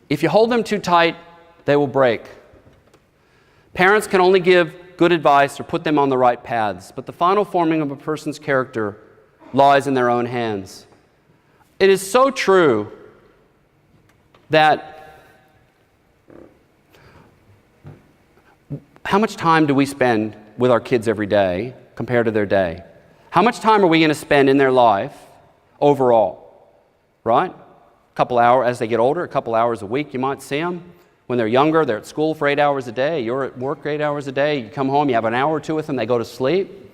If you hold them too tight, they will break. Parents can only give good advice or put them on the right paths, but the final forming of a person's character lies in their own hands. It is so true that how much time do we spend with our kids every day compared to their day? How much time are we going to spend in their life overall, right? A couple hours as they get older, a couple hours a week you might see them. When they're younger, they're at school for 8 hours a day. You're at work 8 hours a day. You come home, you have an hour or two with them, they go to sleep.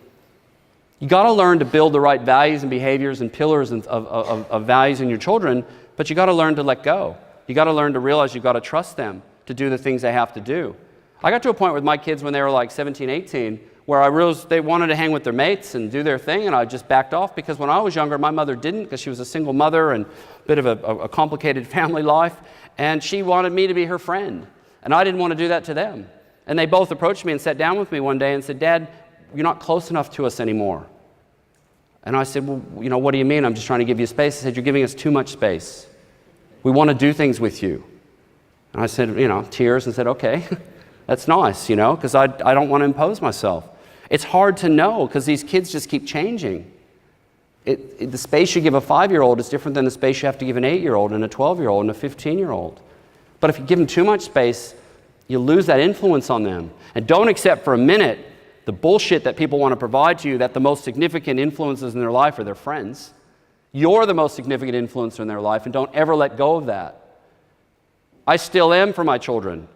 You got to learn to build the right values and behaviors and pillars of values in your children, but you got to learn to let go. You got to learn to realize you've got to trust them to do the things they have to do. I got to a point with my kids when they were like 17, 18, where I realized they wanted to hang with their mates and do their thing, and I just backed off because when I was younger, my mother didn't because she was a single mother and a bit of a complicated family life, and she wanted me to be her friend, and I didn't want to do that to them. And they both approached me and sat down with me one day and said, "Dad, you're not close enough to us anymore." And I said, "Well, you know, what do you mean? I'm just trying to give you space." They said, "You're giving us too much space. We want to do things with you." And I said, tears, and said, "Okay, that's nice, because I don't want to impose myself." It's hard to know because these kids just keep changing. The space you give a 5-year-old is different than the space you have to give an 8-year-old and a 12-year-old and a 15-year-old. But if you give them too much space, you lose that influence on them. And don't accept for a minute the bullshit that people want to provide to you that the most significant influences in their life are their friends. You're the most significant influencer in their life, and don't ever let go of that. I still am for my children.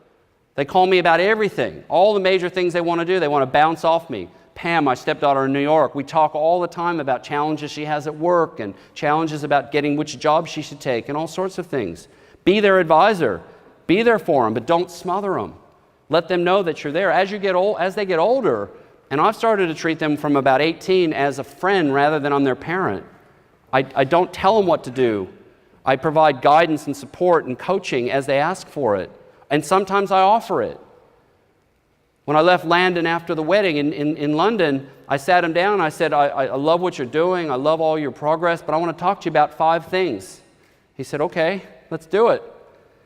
They call me about everything, all the major things they want to do. They want to bounce off me. Pam, my stepdaughter in New York, we talk all the time about challenges she has at work and challenges about getting which job she should take and all sorts of things. Be their advisor. Be there for them, but don't smother them. Let them know that you're there. As they get older, and I've started to treat them from about 18 as a friend rather than I'm their parent. I don't tell them what to do. I provide guidance and support and coaching as they ask for it. And sometimes I offer it. When I left Landon after the wedding in London, I sat him down and I said, I love what you're doing, I love all your progress, but I want to talk to you about 5 things. He said, "Okay, let's do it."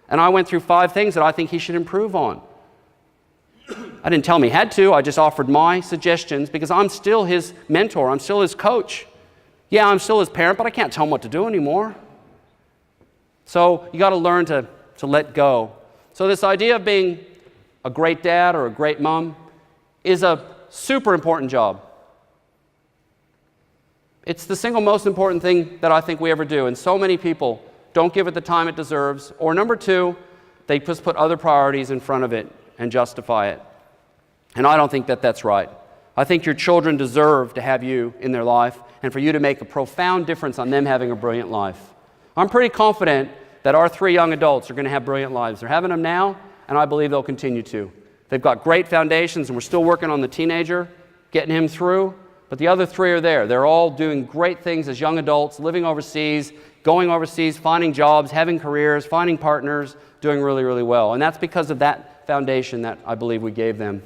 And I went through 5 things that I think he should improve on. I didn't tell him he had to, I just offered my suggestions because I'm still his mentor, I'm still his coach. Yeah, I'm still his parent, but I can't tell him what to do anymore. So you got to learn to let go. So this idea of being a great dad or a great mom is a super important job. It's the single most important thing that I think we ever do, and so many people don't give it the time it deserves, or number 2, they just put other priorities in front of it and justify it. And I don't think that that's right. I think your children deserve to have you in their life and for you to make a profound difference on them having a brilliant life. I'm pretty confident that our 3 young adults are going to have brilliant lives. They're having them now, and I believe they'll continue to. They've got great foundations, and we're still working on the teenager, getting him through, but the other 3 are there. They're all doing great things as young adults, living overseas, going overseas, finding jobs, having careers, finding partners, doing really, really well. And that's because of that foundation that I believe we gave them.